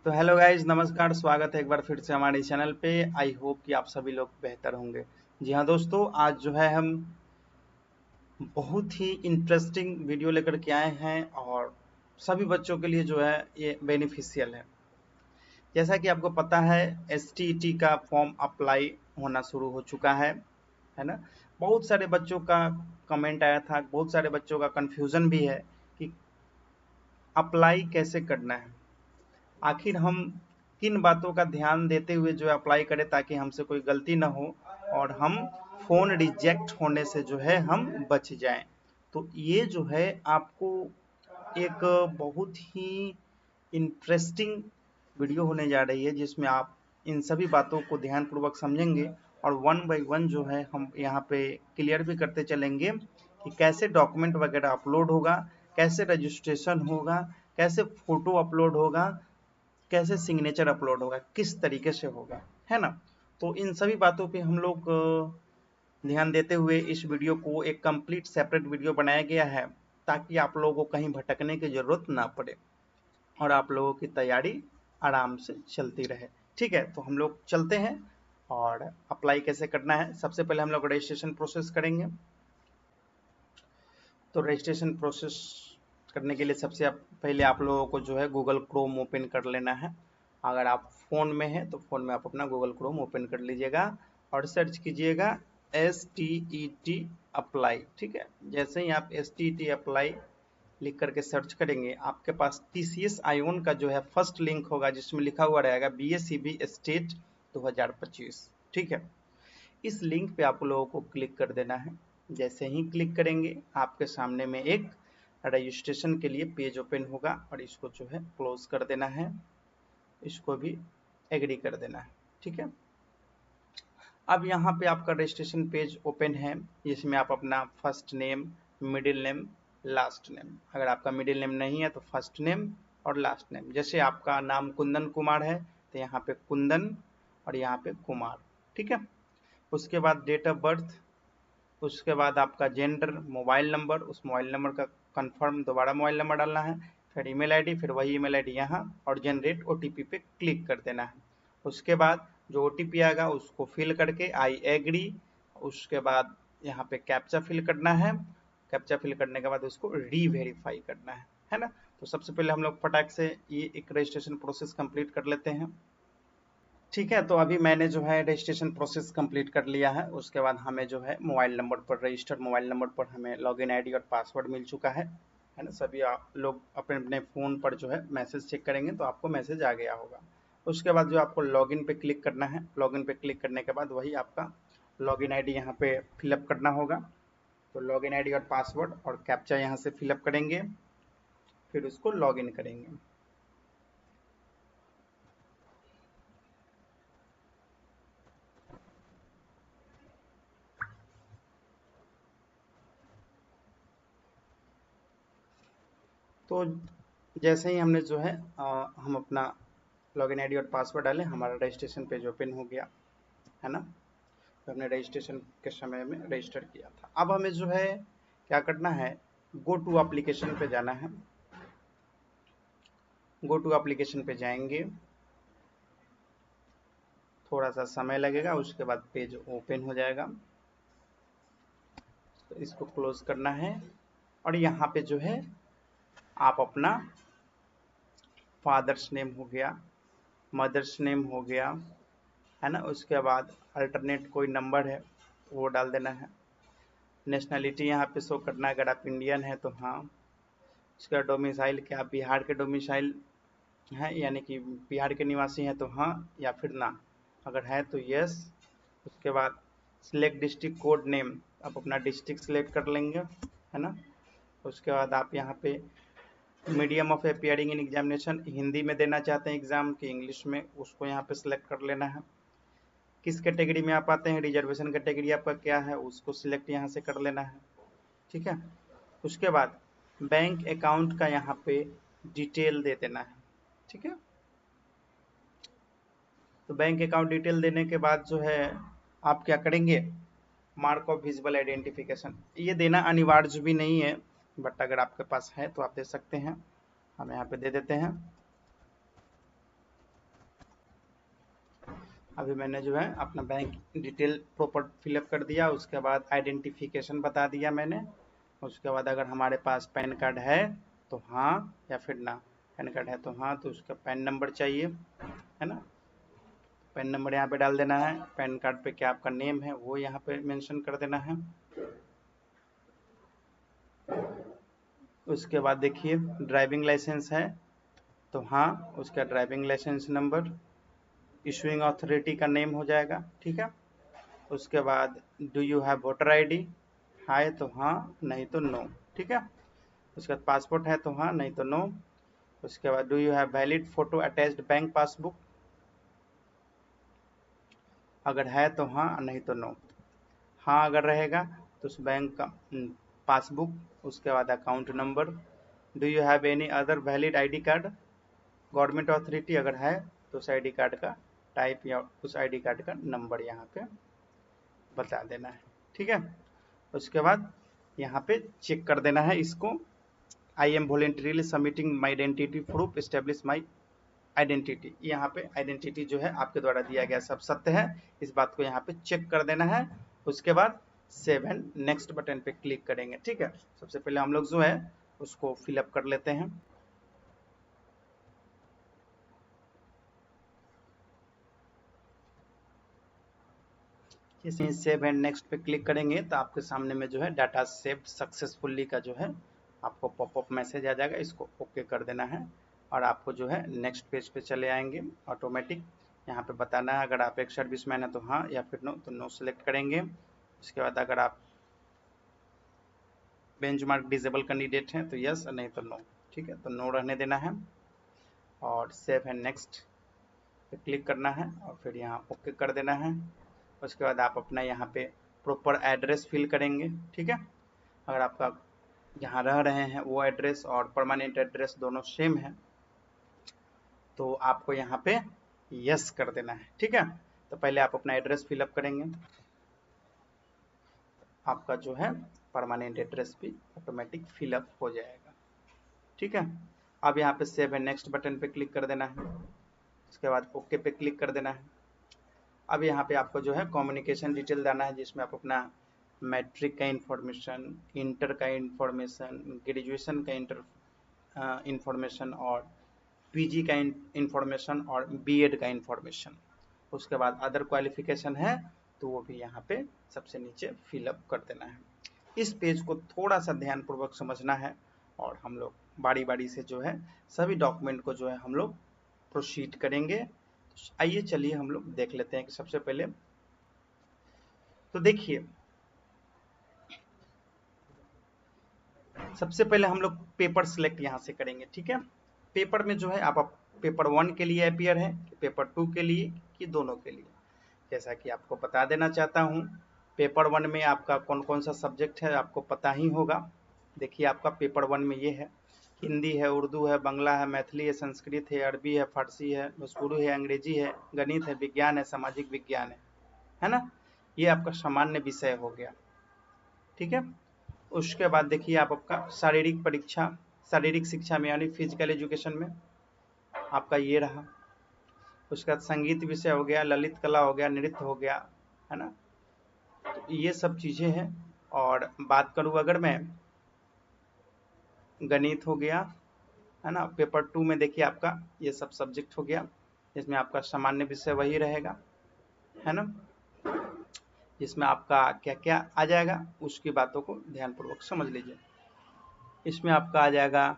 तो hello guys, नमस्कार। स्वागत है एक बार फिर से हमारे चैनल पे। आई होप कि आप सभी लोग बेहतर होंगे। जी हाँ दोस्तों, आज जो है हम बहुत ही इंटरेस्टिंग वीडियो लेकर के आए हैं और सभी बच्चों के लिए जो है ये बेनिफिशियल है। जैसा कि आपको पता है, एसटीईटी का फॉर्म अप्लाई होना शुरू हो चुका है ना। बहुत सारे बच्चों का कमेंट आया था, बहुत सारे बच्चों का कन्फ्यूज़न भी है कि अप्लाई कैसे करना है। आखिर हम किन बातों का ध्यान देते हुए जो है अप्लाई करें ताकि हमसे कोई गलती ना हो और हम फ़ोन रिजेक्ट होने से जो है हम बच जाएं। तो ये जो है आपको एक बहुत ही इंटरेस्टिंग वीडियो होने जा रही है, जिसमें आप इन सभी बातों को ध्यानपूर्वक समझेंगे और वन बाय वन जो है हम यहाँ पे क्लियर भी करते चलेंगे कि कैसे डॉक्यूमेंट वगैरह अपलोड होगा, कैसे रजिस्ट्रेशन होगा, कैसे फ़ोटो अपलोड होगा, कैसे सिग्नेचर अपलोड होगा, किस तरीके से होगा, है ना। तो इन सभी बातों पे हम लोग ध्यान देते हुए इस वीडियो को एक कंप्लीट सेपरेट वीडियो बनाया गया है, ताकि आप लोगों को कहीं भटकने की ज़रूरत ना पड़े और आप लोगों की तैयारी आराम से चलती रहे। ठीक है, तो हम लोग चलते हैं और अप्लाई कैसे करना है। सबसे पहले हम लोग रजिस्ट्रेशन प्रोसेस करेंगे। तो रजिस्ट्रेशन प्रोसेस करने के लिए सबसे पहले आप लोगों को जो है गूगल क्रोम ओपन कर लेना है। अगर आप फ़ोन में हैं तो फ़ोन में आप अपना गूगल क्रोम ओपन कर लीजिएगा और सर्च कीजिएगा STET अप्लाई। ठीक है, जैसे ही आप STET अप्लाई लिख करके सर्च करेंगे, आपके पास TCS आयोन का जो है फर्स्ट लिंक होगा, जिसमें लिखा हुआ रहेगा BACB स्टेट 2025। ठीक है, इस लिंक पे आप लोगों को क्लिक कर देना है। जैसे ही क्लिक करेंगे, आपके सामने में एक रजिस्ट्रेशन के लिए पेज ओपन होगा और इसको जो है क्लोज कर देना है, इसको भी एग्री कर देना है। ठीक है, अब यहाँ पे आपका रजिस्ट्रेशन पेज ओपन है, जिसमें आप अपना first name, middle name, last name, अगर आपका मिडिल नेम नहीं है तो फर्स्ट नेम और लास्ट नेम। जैसे आपका नाम कुंदन कुमार है तो यहाँ पे कुंदन और यहाँ पे कुमार। ठीक है, उसके बाद डेट ऑफ बर्थ, उसके बाद आपका जेंडर, मोबाइल नंबर, उस मोबाइल नंबर का कंफर्म दोबारा मोबाइल नंबर डालना है, फिर ईमेल आईडी, फिर वही ईमेल आईडी यहाँ और जनरेट ओटीपी पे क्लिक कर देना है। उसके बाद जो ओटीपी आएगा उसको फिल करके आई एग्री, उसके बाद यहाँ पे कैप्चा फिल करना है। कैप्चा फिल करने के बाद उसको री वेरीफाई करना है ना। तो सबसे पहले हम लोग फटाक से ये एक रजिस्ट्रेशन प्रोसेस कंप्लीट कर लेते हैं। ठीक है, तो अभी मैंने जो है रजिस्ट्रेशन प्रोसेस कंप्लीट कर लिया है। उसके बाद हमें जो है मोबाइल नंबर पर, रजिस्टर्ड मोबाइल नंबर पर हमें लॉगिन आईडी और पासवर्ड मिल चुका है ना। सभी आप लोग अपने अपने फ़ोन पर जो है मैसेज चेक करेंगे तो आपको मैसेज आ गया होगा। उसके बाद जो आपको लॉगिन पे क्लिक करना है, लॉगिन पे क्लिक करने के बाद वही आपका लॉगिन आईडी यहाँ पे फिलअप करना होगा। तो लॉगिन आईडी और पासवर्ड और कैप्चा यहाँ से फिलअप करेंगे, फिर उसको लॉगिन करेंगे। तो जैसे ही हमने जो है हम अपना लॉगिन आईडी और पासवर्ड डालें, हमारा रजिस्ट्रेशन पेज ओपन हो गया, है ना। तो हमने रजिस्ट्रेशन के समय में रजिस्टर किया था। अब हमें जो है क्या करना है, गो टू एप्लीकेशन पे जाना है। गो टू एप्लीकेशन पे जाएंगे, थोड़ा सा समय लगेगा, उसके बाद पेज ओपन हो जाएगा। तो इसको क्लोज करना है और यहाँ पे जो है आप अपना फादर्स नेम हो गया, मदर्स नेम हो गया, है ना। उसके बाद अल्टरनेट कोई नंबर है वो डाल देना है। नेशनैलिटी यहाँ पे शो करना है, अगर आप इंडियन है तो हाँ। उसके बाद डोमिसाइल, क्या आप बिहार के डोमिसाइल हैं, यानी कि बिहार के निवासी हैं तो हाँ या फिर ना, अगर है तो यस। उसके बाद सिलेक्ट डिस्ट्रिक्ट कोड नेम, आप अपना डिस्ट्रिक्ट सिलेक्ट कर लेंगे, है ना। उसके बाद आप यहाँ पे medium of appearing in examination, Hindi में देना चाहते हैं एग्जाम कि इंग्लिश में, उसको यहाँ पे सिलेक्ट कर लेना है। किस कैटेगरी में आप आते हैं, रिजर्वेशन कैटेगरी आपका क्या है, उसको सिलेक्ट यहाँ से कर लेना है। ठीक है, उसके बाद बैंक अकाउंट का यहाँ पे डिटेल दे देना है। ठीक है, तो बैंक अकाउंट डिटेल देने के बाद जो है आप क्या करेंगे, मार्क ऑफ विजिबल आइडेंटिफिकेशन, ये देना अनिवार्य भी नहीं है, बट अगर आपके पास है तो आप दे सकते हैं। हम यहाँ पे दे देते हैं। अभी मैंने जो है अपना बैंक डिटेल प्रॉपर फिलअप कर दिया, उसके बाद आइडेंटिफिकेशन बता दिया मैंने। उसके बाद अगर हमारे पास पैन कार्ड है तो हाँ या फिर ना, पैन कार्ड है तो हाँ, तो उसका पैन नंबर चाहिए, है ना। पैन नंबर यहाँ पे डाल देना है, पैन कार्ड पे क्या आपका नेम है वो यहाँ पे मेंशन कर देना है। उसके बाद देखिए ड्राइविंग लाइसेंस है तो हाँ, उसका driving licence number, issuing authority का नेम हो जाएगा, ठीक है। उसके बाद do you have voter ID, हाय तो हाँ, नहीं तो नो, ठीक है। उसके बाद पासपोर्ट है तो हाँ, नहीं तो नो। उसके बाद do you have valid photo attached bank passbook, अगर है तो हाँ, नहीं तो नो। हाँ अगर रहेगा तो उस बैंक का पासबुक, उसके बाद account number. Do you have any other valid ID card, government authority अगर है तो उस आईडी कार्ड का टाइप या उस आईडी कार्ड का नंबर यहाँ पे बता देना है, ठीक है। उसके बाद यहाँ पे चेक कर देना है इसको, I am voluntarily submitting my identity proof establish my identity. यहाँ पे आइडेंटिटी जो है आपके द्वारा दिया गया सब सत्य है, इस बात को यहाँ पे चेक कर देना है। उसके बाद सेव एंड नेक्स्ट बटन पे क्लिक करेंगे, ठीक है। सबसे पहले हम लोग जो है उसको फिलअप कर लेते हैं। जैसे सेव एंड नेक्स्ट पे क्लिक करेंगे तो आपके सामने में जो है डाटा सेव सक्सेसफुली का जो है आपको पॉपअप मैसेज आ जाएगा, इसको ओके कर देना है और आपको जो है नेक्स्ट पेज पे चले आएंगे ऑटोमेटिक। यहाँ पे बताना है अगर आप एक सर्विसमैन है तो हाँ या फिर नो, तो नो सेलेक्ट करेंगे। उसके बाद अगर आप बेंचमार्क डिसेबल कैंडिडेट हैं तो यस, नहीं तो नो, ठीक है, तो नो रहने देना है और सेव एंड नेक्स्ट पे क्लिक करना है और फिर यहाँ ओके कर देना है। उसके बाद आप अपना यहाँ पे प्रॉपर एड्रेस फिल करेंगे, ठीक है। अगर आपका जहाँ रह रहे हैं वो एड्रेस और परमानेंट एड्रेस दोनों सेम है तो आपको यहाँ पे यस कर देना है, ठीक है। तो पहले आप अपना एड्रेस फिलअप करेंगे, आपका जो है परमानेंट एड्रेस भी ऑटोमेटिक फिलअप हो जाएगा, ठीक है। अब यहाँ पे सेव एंड नेक्स्ट बटन पे क्लिक कर देना है, उसके बाद ओके पे क्लिक कर देना है। अब यहाँ पे आपको जो है कम्युनिकेशन डिटेल देना है जिसमें आप अपना मैट्रिक का इंफॉर्मेशन, इंटर का इंफॉर्मेशन, ग्रेजुएशन का इंफॉर्मेशन और पीजी का इंफॉर्मेशन और बीएड का इंफॉर्मेशन। उसके बाद अदर क्वालिफिकेशन है तो वो भी यहाँ पे सबसे नीचे फिलअप कर देना है। इस पेज को थोड़ा सा ध्यानपूर्वक समझना है और हम लोग बारी बारी से जो है सभी डॉक्यूमेंट को जो है हम लोग प्रोसीड करेंगे। आइए चलिए हम लोग देख लेते हैं कि सबसे पहले तो देखिए सबसे पहले हम लोग पेपर सिलेक्ट यहाँ से करेंगे, ठीक है। पेपर में जो है आप पेपर 1 के लिए अपियर है, पेपर 2 के लिए कि दोनों के लिए, जैसा कि आपको बता देना चाहता हूँ। पेपर 1 में आपका कौन कौन सा सब्जेक्ट है आपको पता ही होगा। देखिए आपका पेपर 1 में ये है, हिंदी है, उर्दू है, बांग्ला है, मैथिली है, संस्कृत है, अरबी है, फारसी है, भोजपुरी है, अंग्रेजी है, गणित है, विज्ञान है, सामाजिक विज्ञान है ना। ये आपका सामान्य विषय हो गया, ठीक है। उसके बाद देखिए आप आपका शारीरिक परीक्षा, शारीरिक शिक्षा में यानी फिजिकल एजुकेशन में आपका ये रहा। उसके बाद संगीत विषय हो गया, ललित कला हो गया, नृत्य हो गया, है ना। तो ये सब चीजें हैं। और बात करूं अगर मैं, गणित हो गया, है ना। पेपर 2 में देखिए आपका ये सब सब्जेक्ट हो गया, इसमें आपका सामान्य विषय वही रहेगा, है ना। जिसमें आपका क्या क्या आ जाएगा उसकी बातों को ध्यानपूर्वक समझ लीजिए। इसमें आपका आ जाएगा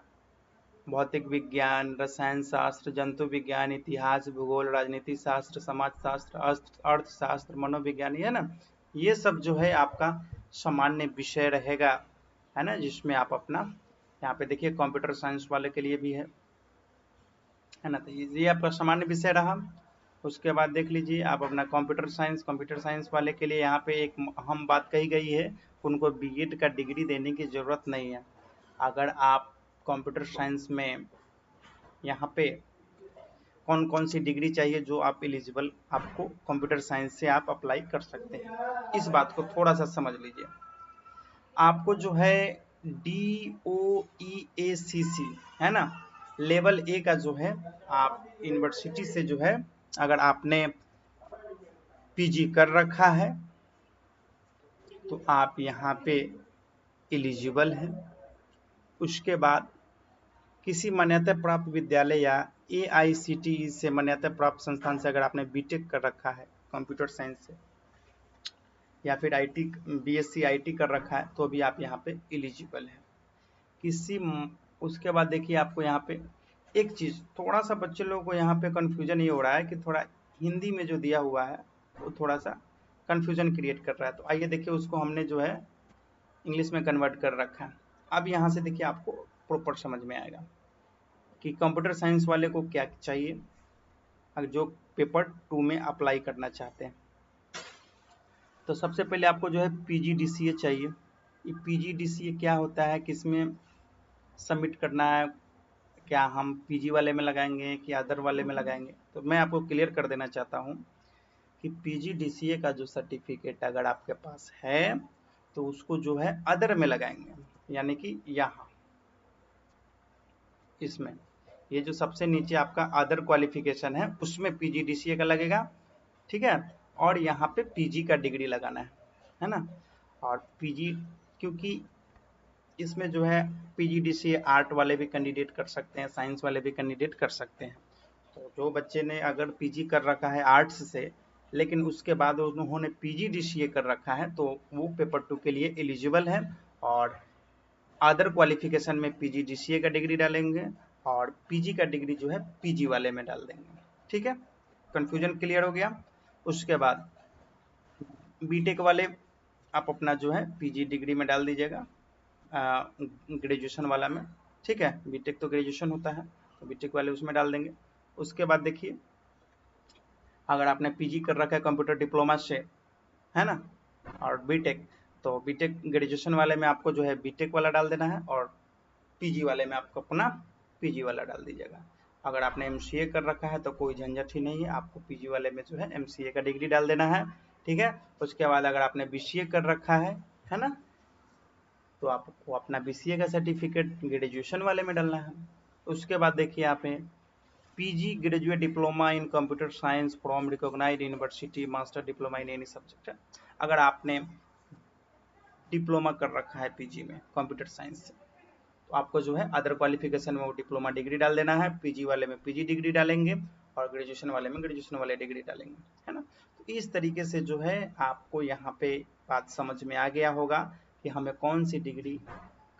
भौतिक विज्ञान, रसायन शास्त्र, जंतु विज्ञान, इतिहास, भूगोल, राजनीति शास्त्र, समाज शास्त्र, अर्थशास्त्र, मनोविज्ञान, है ना। ये सब जो है आपका सामान्य विषय रहेगा, है ना। जिसमें आप अपना यहाँ पे देखिए कंप्यूटर साइंस वाले के लिए भी है ना। तो ये आपका सामान्य विषय रहा। उसके बाद देख लीजिए आप अपना कंप्यूटर साइंस वाले के लिए यहाँ पे एक अहम बात कही गई है, उनको बीएड का डिग्री देने की जरूरत नहीं है। अगर आप कंप्यूटर साइंस में यहाँ पे कौन कौन सी डिग्री चाहिए जो आप एलिजिबल, आपको कंप्यूटर साइंस से आप अप्लाई कर सकते हैं, इस बात को थोड़ा सा समझ लीजिए। आपको जो है DOEACC है ना, लेवल ए का जो है आप यूनिवर्सिटी से जो है अगर आपने पीजी कर रखा है तो आप यहाँ पे एलिजिबल हैं। उसके बाद किसी मान्यता प्राप्त विद्यालय या AICTE से मान्यता प्राप्त संस्थान से अगर आपने बीटेक कर रखा है कंप्यूटर साइंस से, या फिर IT BSc IT कर रखा है, तो भी आप यहाँ पे एलिजिबल है। उसके बाद देखिए आपको यहाँ पे एक चीज थोड़ा सा बच्चे लोगों को यहाँ पे कंफ्यूजन ये हो रहा है कि थोड़ा हिंदी में जो दिया हुआ है वो थोड़ा सा कंफ्यूजन क्रिएट कर रहा है। तो आइए देखिए उसको हमने जो है इंग्लिश में कन्वर्ट कर रखा है। अब यहाँ से देखिए आपको प्रॉपर समझ में आएगा कि कंप्यूटर साइंस वाले को क्या चाहिए अगर जो पेपर 2 में अप्लाई करना चाहते हैं। तो सबसे पहले आपको जो है PGDCA चाहिए। ये PGDCA क्या होता है, किसमें सबमिट करना है, क्या हम पीजी वाले में लगाएंगे कि अदर वाले में लगाएंगे। तो मैं आपको क्लियर कर देना चाहता हूँ कि PGDCA का जो सर्टिफिकेट अगर आपके पास है तो उसको जो है अदर में लगाएंगे, यानी कि यहाँ इसमें ये जो सबसे नीचे आपका अदर क्वालिफिकेशन है उसमें PGDCA का लगेगा, ठीक है। और यहाँ पे पीजी का डिग्री लगाना है ना। और पीजी क्योंकि इसमें जो है PGDCA आर्ट वाले भी कैंडिडेट कर सकते हैं, साइंस वाले भी कैंडिडेट कर सकते हैं। तो जो बच्चे ने अगर पीजी कर रखा है आर्ट्स से लेकिन उसके बाद उन्होंने PGDCA कर रखा है तो वो पेपर 2 के लिए एलिजिबल है और अदर क्वालिफिकेशन में PGDCA का डिग्री डालेंगे और पीजी का डिग्री जो है पीजी वाले में डाल देंगे, ठीक है। कंफ्यूजन क्लियर हो गया। उसके बाद बीटेक वाले आप अपना जो है पीजी डिग्री में डाल दीजिएगा ग्रेजुएशन वाला में, ठीक है। बीटेक तो ग्रेजुएशन होता है तो बीटेक वाले उसमें डाल देंगे। उसके बाद देखिए अगर आपने पीजी कर रखा है कंप्यूटर डिप्लोमा से, है ना, और बीटेक, तो बीटेक ग्रेजुएशन वाले में आपको जो है बीटेक वाला डाल देना है और पीजी वाले में आपको अपना पीजी वाला डाल दीजिएगा। अगर आपने एमसीए कर रखा है तो कोई झंझट ही नहीं है, आपको पीजी वाले में जो है एमसीए का डिग्री डाल देना है, ठीक है। उसके बाद अगर आपने बीसीए कर रखा है ना, तो आपको अपना बीसीए का सर्टिफिकेट ग्रेजुएशन वाले में डालना है। उसके बाद देखिए यहाँ पे PG graduate diploma in computer science from recognised university, master diploma in any subject है। अगर आपने डिप्लोमा कर रखा है पीजी में कंप्यूटर साइंस से तो आपको जो है अदर क्वालिफिकेशन में वो डिप्लोमा डिग्री डाल देना है, पीजी वाले में पीजी डिग्री डालेंगे और ग्रेजुएशन वाले में ग्रेजुएशन वाले डिग्री डालेंगे, है ना। तो इस तरीके से जो है आपको यहाँ पे बात समझ में आ गया होगा कि हमें कौन सी डिग्री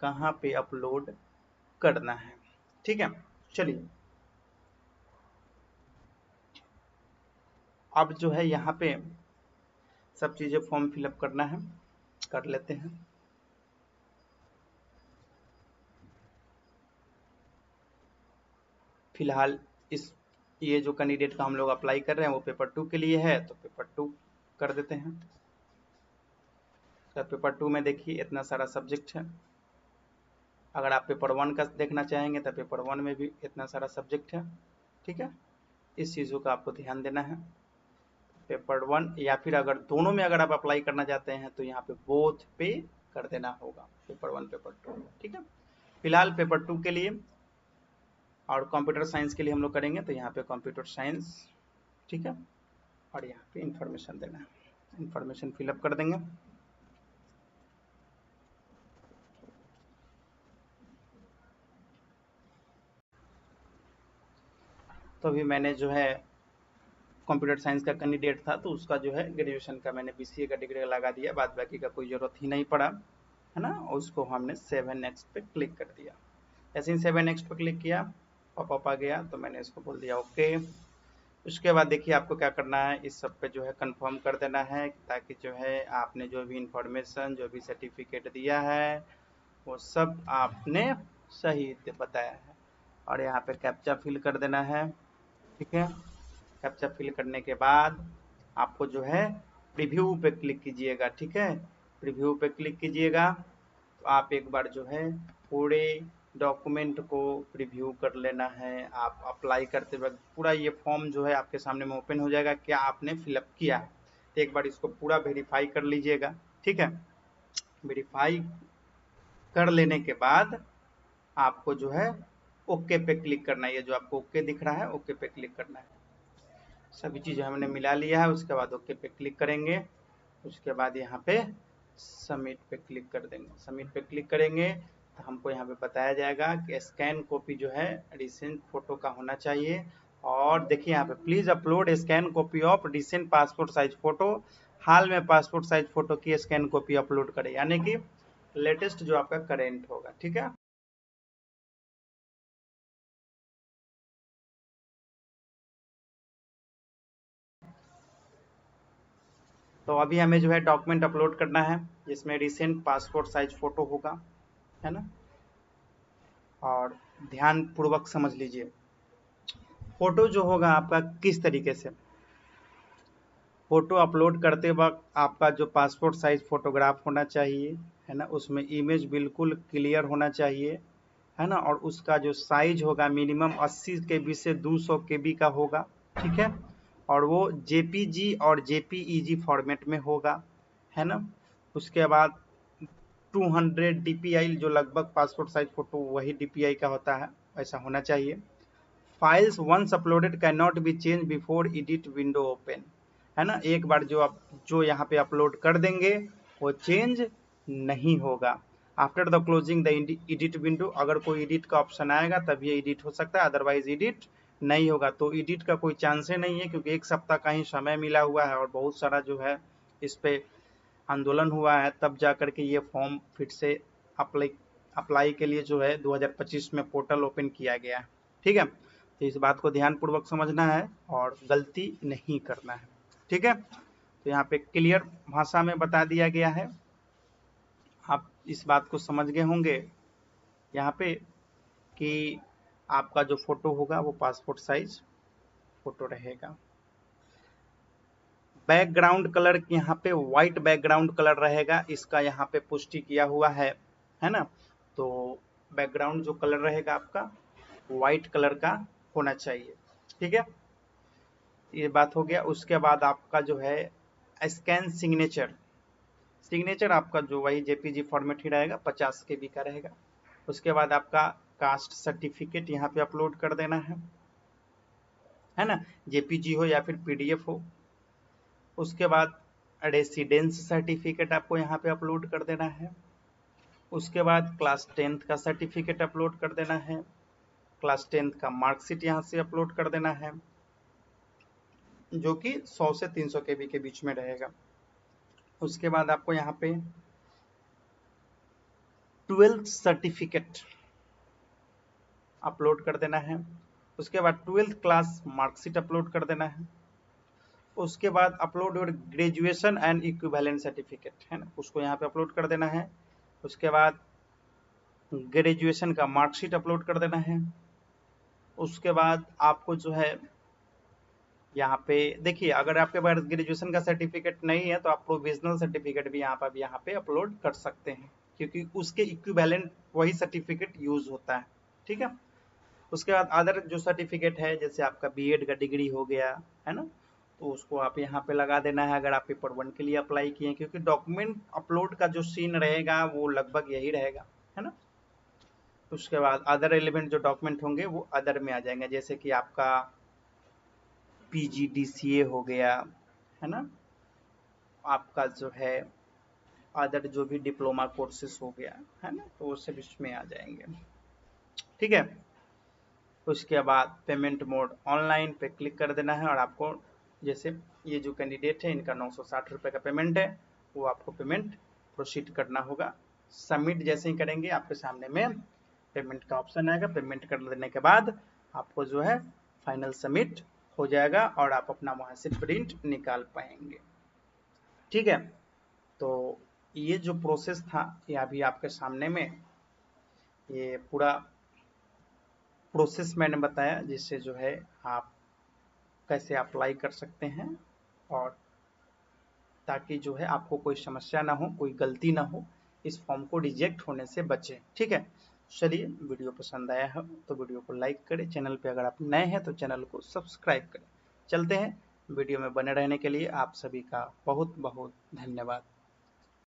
कहाँ पे अपलोड करना है, ठीक है। चलिए अब जो है यहाँ पे सब चीजें फॉर्म फिलअप करना है, कर लेते हैं। फिलहाल इस ये जो कैंडिडेट का हम लोग अप्लाई कर रहे हैं वो पेपर 2 के लिए है तो पेपर 2 कर देते हैं। तो पेपर 2 में देखिए इतना सारा सब्जेक्ट है। अगर आप पेपर 1 का देखना चाहेंगे तो पेपर 1 में भी इतना सारा सब्जेक्ट है, ठीक है। इस चीज़ों का आपको ध्यान देना है। पेपर 1 या फिर अगर दोनों में अगर आप अप्लाई करना चाहते हैं तो यहाँ पे बोथ पे कर देना होगा, पेपर 1 पेपर 2, ठीक है। फिलहाल पेपर 2 के लिए और कंप्यूटर साइंस के लिए हम लोग करेंगे तो यहाँ पे कंप्यूटर साइंस, ठीक है। और यहाँ पे इंफॉर्मेशन देना है, इंफॉर्मेशन फिलअप कर देंगे। तो अभी मैंने जो है कंप्यूटर साइंस का कैंडिडेट था तो उसका जो है ग्रेजुएशन का मैंने बीसीए का डिग्री लगा दिया, बाद बाकी का कोई ज़रूरत ही नहीं पड़ा, है ना। उसको हमने 7 नेक्स्ट पे क्लिक कर दिया। ऐसे ही 7 नेक्स्ट पे क्लिक किया, पॉपअप आ गया तो मैंने इसको बोल दिया ओके। उसके बाद देखिए आपको क्या करना है, इस सब पे जो है कंफर्म कर देना है ताकि जो है आपने जो भी इंफॉर्मेशन जो भी सर्टिफिकेट दिया है वो सब आपने सही बताया है। और यहाँ पे कैप्चा फिल कर देना है, ठीक है। कैप्चा फिल करने के बाद आपको जो है प्रीव्यू पे क्लिक कीजिएगा, ठीक है। प्रीव्यू पे क्लिक कीजिएगा तो आप एक बार जो है पूरे डॉक्यूमेंट को प्रीव्यू कर लेना है। आप अप्लाई करते वक्त पूरा ये फॉर्म जो है आपके सामने में ओपन हो जाएगा, क्या आपने फिलअप किया है। तो एक बार इसको पूरा वेरीफाई कर लीजिएगा, ठीक है। वेरीफाई कर लेने के बाद आपको जो है ओके पे क्लिक करना है, ये जो आपको ओके दिख रहा है ओके पे क्लिक करना है। सभी चीज़ें हमने मिला लिया है। उसके बाद ओके पे क्लिक करेंगे। उसके बाद यहाँ पे सबमिट पे क्लिक कर देंगे। सबमिट पे क्लिक करेंगे तो हमको यहाँ पे बताया जाएगा कि स्कैन कॉपी जो है रिसेंट फोटो का होना चाहिए। और देखिए यहाँ पे please upload scan copy of recent passport size photo. हाल में पासपोर्ट साइज फोटो की स्कैन कॉपी अपलोड करें, यानी कि लेटेस्ट जो आपका करेंट होगा। ठीक है, तो अभी हमें जो है डॉक्यूमेंट अपलोड करना है जिसमें रिसेंट पासपोर्ट साइज फोटो होगा, है ना। और ध्यान पूर्वक समझ लीजिए, फोटो जो होगा आपका किस तरीके से, फोटो अपलोड करते वक्त आपका जो पासपोर्ट साइज फोटोग्राफ होना चाहिए, है ना, उसमें इमेज बिल्कुल क्लियर होना चाहिए, है ना। और उसका जो साइज होगा मिनिमम 80 केबी से 200 केबी का होगा। ठीक है, और वो जेपीजी और जेपीईजी फॉर्मेट में होगा, है ना। उसके बाद 200 डीपीआई, जो लगभग पासपोर्ट साइज फोटो वही डीपीआई का होता है, ऐसा होना चाहिए। Files once uploaded can not be change before edit window open, है ना। एक बार जो आप जो यहाँ पे अपलोड कर देंगे वो चेंज नहीं होगा। After the closing the edit window, अगर कोई एडिट का ऑप्शन आएगा तब ये एडिट हो सकता है, अदरवाइज एडिट नहीं होगा। तो एडिट का कोई चांस ही नहीं है, क्योंकि एक सप्ताह का ही समय मिला हुआ है और बहुत सारा जो है इस पे आंदोलन हुआ है, तब जा करके ये फॉर्म फिर से अप्लाई अप्लाई के लिए जो है 2025 में पोर्टल ओपन किया गया है। ठीक है, तो इस बात को ध्यान पूर्वक समझना है और गलती नहीं करना है। ठीक है, तो यहाँ पे क्लियर भाषा में बता दिया गया है, आप इस बात को समझ गए होंगे यहाँ पे कि आपका जो फोटो होगा वो पासपोर्ट साइज फोटो रहेगा। बैकग्राउंड कलर यहाँ पे व्हाइट बैकग्राउंड कलर रहेगा, इसका यहाँ पे पुष्टि किया हुआ है ना। तो बैकग्राउंड जो कलर रहेगा आपका व्हाइट कलर का होना चाहिए। ठीक है, ये बात हो गया। उसके बाद आपका जो है स्कैन सिग्नेचर, सिग्नेचर आपका जो वही जेपीजी फॉर्मेट ही रहेगा, 50 केबी का रहेगा। उसके बाद आपका कास्ट सर्टिफिकेट यहाँ पे अपलोड कर देना है ना, जेपीजी हो या फिर पीडीएफ हो। उसके बाद रेसिडेंस सर्टिफिकेट आपको यहाँ पे अपलोड कर देना है। उसके बाद क्लास 10th का सर्टिफिकेट अपलोड कर देना है। क्लास 10th का मार्कशीट यहाँ से अपलोड कर देना है, जो कि 100 से 300 केबी के बीच में रहेगा। उसके बाद आपको यहाँ पे 12th सर्टिफिकेट अपलोड कर देना है। उसके बाद 12th क्लास मार्कशीट अपलोड कर देना है। उसके बाद upload your graduation and equivalent certificate, है ना, उसको यहाँ पे अपलोड कर देना है। उसके बाद ग्रेजुएशन का मार्कशीट अपलोड कर देना है। उसके बाद आपको जो है यहाँ पे देखिए, अगर आपके पास ग्रेजुएशन का सर्टिफिकेट नहीं है तो आप प्रोविजनल सर्टिफिकेट भी यहाँ पे अपलोड कर सकते हैं, क्योंकि उसके इक्विवेलेंट वही सर्टिफिकेट यूज होता है। ठीक है, उसके बाद अदर जो सर्टिफिकेट है, जैसे आपका बीएड का डिग्री हो गया, है ना, तो उसको आप यहाँ पे लगा देना है अगर आप पेपर 1 के लिए अप्लाई किए, क्योंकि डॉक्यूमेंट अपलोड का जो सीन रहेगा वो लगभग यही रहेगा, है ना। उसके बाद अदर रेलिवेंट जो डॉक्यूमेंट होंगे वो अदर में आ जाएंगे, जैसे कि आपका पीजीडीसीए हो गया, है ना, आपका जो है अदर जो भी डिप्लोमा कोर्सेस हो गया, है ना, तो वो सब इसमें आ जाएंगे। ठीक है, उसके बाद पेमेंट मोड ऑनलाइन पे क्लिक कर देना है और आपको जैसे ये जो कैंडिडेट है इनका 960 रुपये का पेमेंट है, वो आपको पेमेंट प्रोसीड करना होगा। सबमिट जैसे ही करेंगे आपके सामने में पेमेंट का ऑप्शन आएगा। पेमेंट कर देने के बाद आपको जो है फाइनल सबमिट हो जाएगा और आप अपना वहाँ से प्रिंट निकाल पाएंगे। ठीक है, तो ये जो प्रोसेस था ये अभी आपके सामने में ये पूरा प्रोसेस मैंने बताया, जिससे जो है आप कैसे अप्लाई कर सकते हैं और ताकि जो है आपको कोई समस्या ना हो, कोई गलती ना हो, इस फॉर्म को रिजेक्ट होने से बचें। ठीक है, चलिए वीडियो पसंद आया हो तो वीडियो को लाइक करें, चैनल पे अगर आप नए हैं तो चैनल को सब्सक्राइब करें। चलते हैं, वीडियो में बने रहने के लिए आप सभी का बहुत बहुत धन्यवाद।